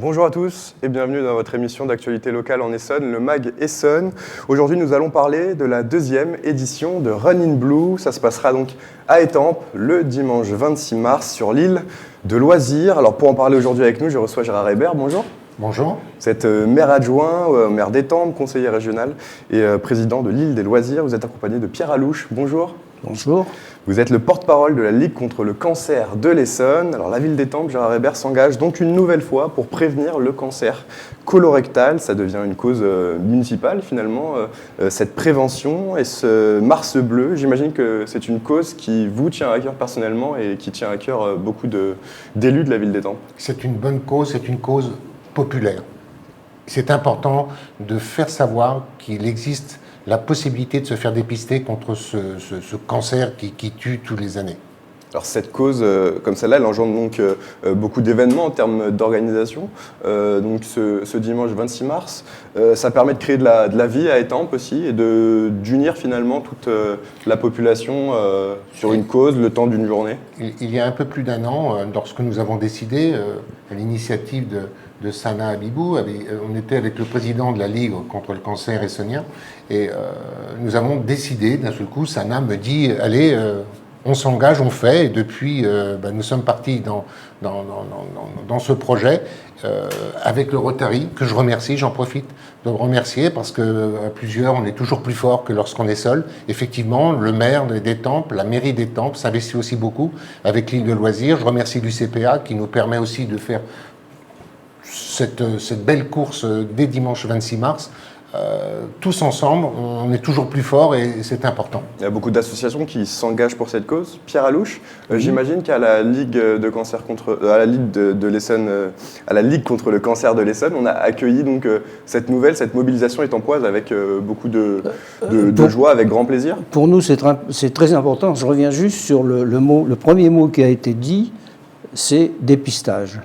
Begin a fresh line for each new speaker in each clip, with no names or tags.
Bonjour à tous et bienvenue dans votre émission d'actualité locale en Essonne, le MAG Essonne. Aujourd'hui, nous allons parler de la deuxième édition de Run in Blue. Ça se passera donc à Étampes le dimanche 26 mars sur l'île de Loisirs. Alors pour en parler aujourd'hui avec nous, je reçois Gérard Hébert. Bonjour.
Bonjour.
Vous êtes maire adjoint, maire d'Étampes, conseiller régional et président de l'île des Loisirs. Vous êtes accompagné de Pierre Alouche. Bonjour.
Bonjour.
Vous êtes le porte-parole de la Ligue contre le cancer de l'Essonne. Alors la ville d'Étampes, Gérard Hébert, s'engage donc une nouvelle fois pour prévenir le cancer colorectal. Ça devient une cause municipale finalement, cette prévention et ce Mars bleu. J'imagine que c'est une cause qui vous tient à cœur personnellement et qui tient à cœur beaucoup d'élus de la ville d'Étampes.
C'est une bonne cause, c'est une cause populaire. C'est important de faire savoir qu'il existe la possibilité de se faire dépister contre ce cancer qui tue tous les années.
Alors cette cause, comme celle-là, elle engendre donc beaucoup d'événements en termes d'organisation. Donc ce dimanche 26 mars, ça permet de créer de la vie à Étampes aussi et d'unir finalement toute la population sur une cause le temps d'une journée.
Il y a un peu plus d'un an, lorsque nous avons décidé, à l'initiative de Sana Habibou, on était avec le président de la Ligue contre le cancer essonnien, et nous avons décidé, d'un seul coup, Sana me dit « Allez, on s'engage, on fait », et depuis, nous sommes partis dans ce projet avec le Rotary, que je remercie, j'en profite de le remercier, parce qu'à plusieurs, on est toujours plus fort que lorsqu'on est seul. Effectivement, le maire d'Étampes, la mairie d'Étampes s'investit aussi beaucoup avec l'île de Loisirs. Je remercie l'UCPA qui nous permet aussi de faire cette belle course dès dimanche 26 mars. Tous ensemble, on est toujours plus fort et c'est important.
Il y a beaucoup d'associations qui s'engagent pour cette cause. Pierre Alouche, j'imagine qu'à la Ligue de cancer à la Ligue de l'Essonne, à la Ligue contre le cancer de l'Essonne, on a accueilli donc cette mobilisation étampoise avec beaucoup de joie, avec grand plaisir.
Pour nous, c'est très important. Je reviens juste sur le premier mot qui a été dit, c'est dépistage.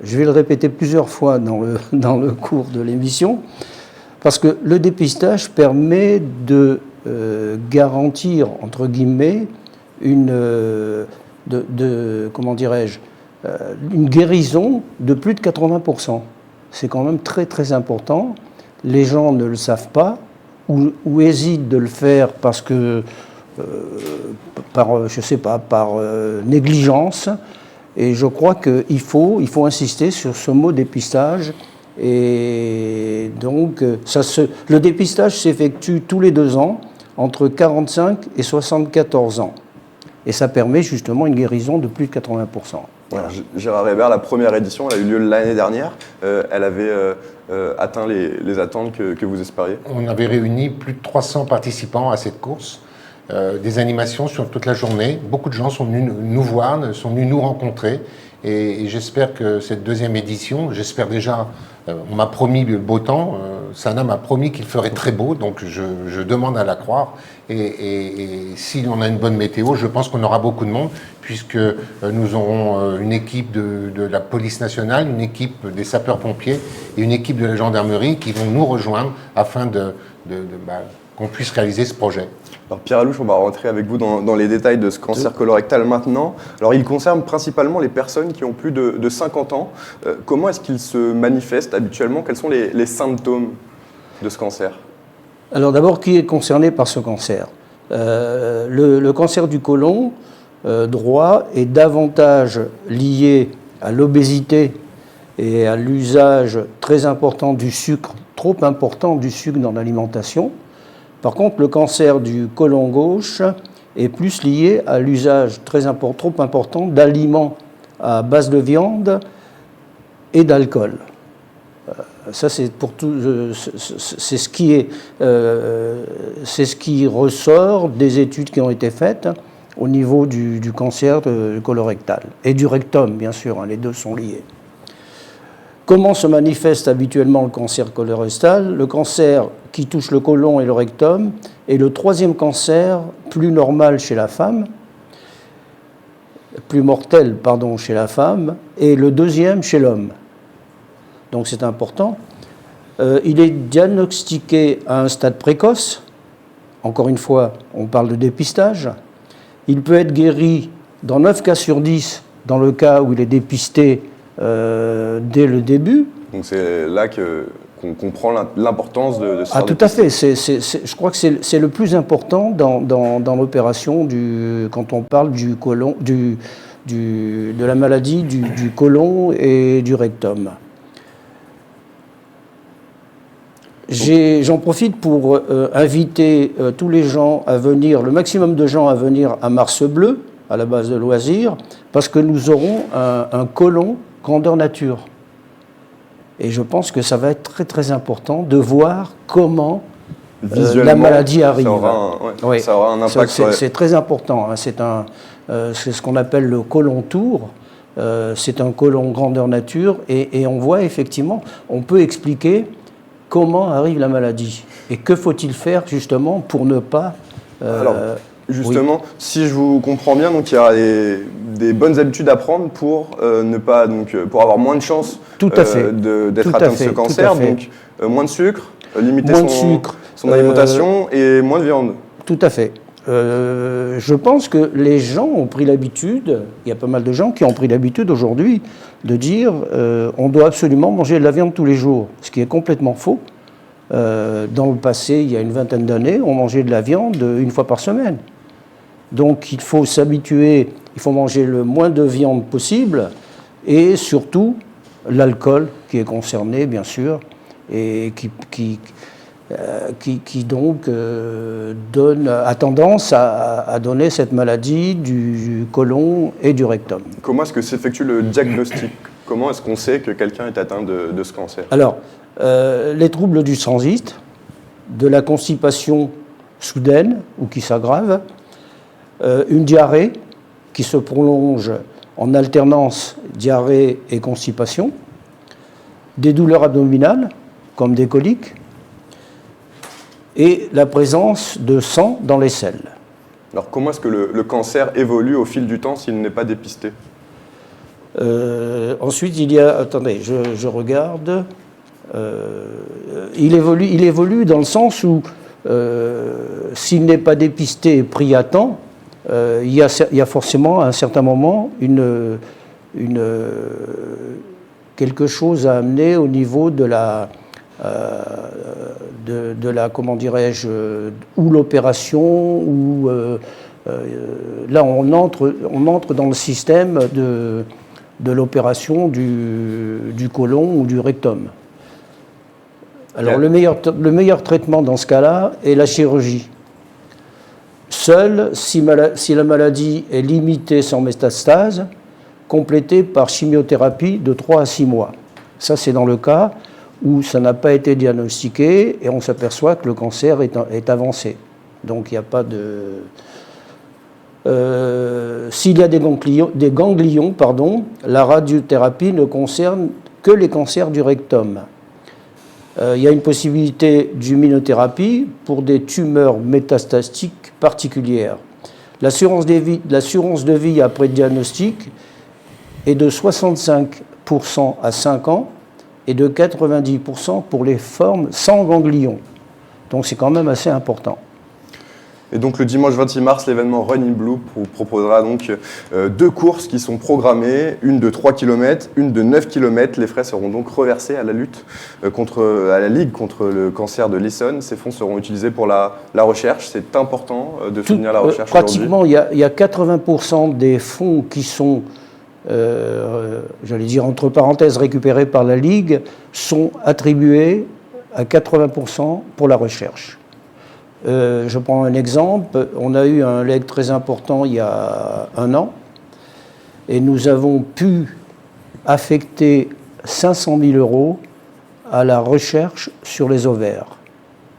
Je vais le répéter plusieurs fois dans le cours de l'émission. Parce que le dépistage permet de garantir, entre guillemets, une guérison de plus de 80%. C'est quand même très très important. Les gens ne le savent pas ou hésitent de le faire parce que, par négligence. Et je crois qu'il faut insister sur ce mot dépistage. Et donc, le dépistage s'effectue tous les 2 ans, entre 45 et 74 ans. Et ça permet justement une guérison de plus de 80%. Voilà.
Gérard Hébert, la première édition, elle a eu lieu l'année dernière. Elle avait atteint les attentes que vous espériez.
On avait réuni plus de 300 participants à cette course. Des animations sur toute la journée. Beaucoup de gens sont venus nous voir, sont venus nous rencontrer. Et j'espère que cette deuxième édition, on m'a promis le beau temps, Sana m'a promis qu'il ferait très beau, donc je demande à la croire. Et si on a une bonne météo, je pense qu'on aura beaucoup de monde, puisque nous aurons une équipe de la police nationale, une équipe des sapeurs-pompiers et une équipe de la gendarmerie qui vont nous rejoindre afin qu'on puisse réaliser ce projet.
Alors Pierre Alouche, on va rentrer avec vous dans les détails de ce cancer colorectal maintenant. Alors il concerne principalement les personnes qui ont plus de 50 ans. Comment est-ce qu'il se manifeste habituellement? Quels sont les symptômes de ce cancer?
Alors d'abord, qui est concerné par ce cancer? Le cancer du côlon droit est davantage lié à l'obésité et à l'usage très important du sucre, trop important du sucre dans l'alimentation. Par contre, le cancer du côlon gauche est plus lié à l'usage trop important d'aliments à base de viande et d'alcool. Ça, c'est pour tout. C'est ce qui ressort des études qui ont été faites au niveau du cancer colorectal et du rectum, bien sûr. Les deux sont liés. Comment se manifeste habituellement le cancer colorectal? Le cancer qui touche le côlon et le rectum est le troisième cancer plus normal chez la femme, plus mortel, chez la femme, et le deuxième chez l'homme. Donc c'est important. Il est diagnostiqué à un stade précoce. Encore une fois, on parle de dépistage. Il peut être guéri dans 9 cas sur 10 dans le cas où il est dépisté dès le début,
Donc c'est là qu'on comprend l'importance de ce
Ah,
genre de
tout à fait. Je crois que c'est le plus important dans l'opération quand on parle du côlon, de la maladie du côlon et du rectum. J'en profite pour inviter tous les gens à venir, le maximum de gens à venir à Mars Bleu, à la base de loisirs, parce que nous aurons un côlon grandeur nature. Et je pense que ça va être très très important de voir comment la maladie arrive.
Ça aura un impact.
C'est très important. Hein. C'est ce qu'on appelle le côlon tour. C'est un côlon grandeur nature. Et on voit effectivement, on peut expliquer comment arrive la maladie. Et que faut-il faire justement pour ne pas...
Alors, justement, si je vous comprends bien, donc il y a des bonnes habitudes à prendre pour pour avoir moins de chances d'être atteint de ce cancer. Donc moins de sucre, limiter son alimentation et moins de viande.
Tout à fait. Je pense que les gens ont pris l'habitude, il y a pas mal de gens qui ont pris l'habitude aujourd'hui de dire on doit absolument manger de la viande tous les jours, ce qui est complètement faux. Dans le passé, il y a une vingtaine d'années, on mangeait de la viande une fois par semaine. Donc il faut s'habituer, il faut manger le moins de viande possible et surtout l'alcool qui est concerné bien sûr et qui donc a tendance à donner cette maladie du côlon et du rectum.
Comment est-ce que s'effectue le diagnostic? Comment est-ce qu'on sait que quelqu'un est atteint de ce cancer?
Alors, les troubles du transit, de la constipation soudaine ou qui s'aggrave, une diarrhée qui se prolonge en alternance diarrhée et constipation, des douleurs abdominales comme des coliques et la présence de sang dans les selles.
Alors comment est-ce que le cancer évolue au fil du temps s'il n'est pas dépisté?
Ensuite, il y a... Attendez, je regarde. Il évolue dans le sens où s'il n'est pas dépisté et pris à temps, il y a forcément à un certain moment quelque chose à amener au niveau de la comment dirais-je, ou l'opération, ou là on entre dans le système de l'opération du côlon ou du rectum. Alors le meilleur traitement dans ce cas-là est la chirurgie. Seule, si la maladie est limitée sans métastase, complétée par chimiothérapie de 3 à 6 mois. Ça, c'est dans le cas où ça n'a pas été diagnostiqué et on s'aperçoit que le cancer est avancé. Donc il n'y a pas de... S'il y a des ganglions, la radiothérapie ne concerne que les cancers du rectum. Il y a une possibilité d'immunothérapie pour des tumeurs métastatiques particulières. L'assurance de vie après diagnostic est de 65% à 5 ans et de 90% pour les formes sans ganglions. Donc c'est quand même assez important.
Et donc le dimanche 26 mars, l'événement Running Blue proposera donc 2 courses qui sont programmées, une de 3 km, une de 9 km. Les frais seront donc reversés à la lutte à la Ligue contre le cancer de l'Essonne. Ces fonds seront utilisés pour la recherche. C'est important de soutenir la recherche
pratiquement, il y a 80% des fonds qui sont, j'allais dire entre parenthèses, récupérés par la Ligue, sont attribués à 80% pour la recherche. Je prends un exemple, on a eu un legs très important il y a 1 an et nous avons pu affecter 500 000 € à la recherche sur les ovaires,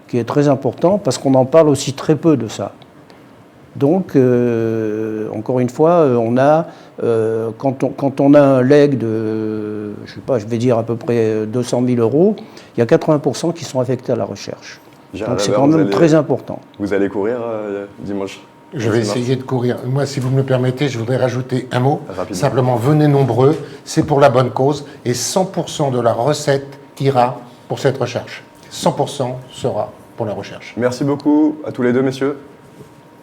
qui est très important parce qu'on en parle aussi très peu de ça. Donc, encore une fois, quand on a un leg de, je sais pas, je vais dire à peu près 200 000 €, il y a 80% qui sont affectés à la recherche. Donc c'est quand même très important.
Vous allez courir dimanche?
Je vais essayer de courir. Moi, si vous me le permettez, je voudrais rajouter un mot.
Rapidement.
Simplement, venez nombreux, c'est pour la bonne cause, et 100% de la recette ira pour cette recherche. 100% sera pour la recherche.
Merci beaucoup à tous les deux, messieurs.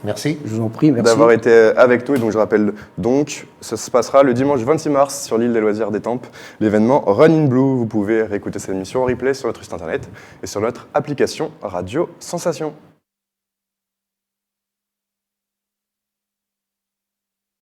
Merci.
Je vous en prie, merci.
D'avoir été avec nous. Et donc, je rappelle donc, ça se passera le dimanche 26 mars sur l'île des loisirs d'Étampes, l'événement Run in Blue. Vous pouvez réécouter cette émission en replay sur notre site internet et sur notre application Radio Sensation.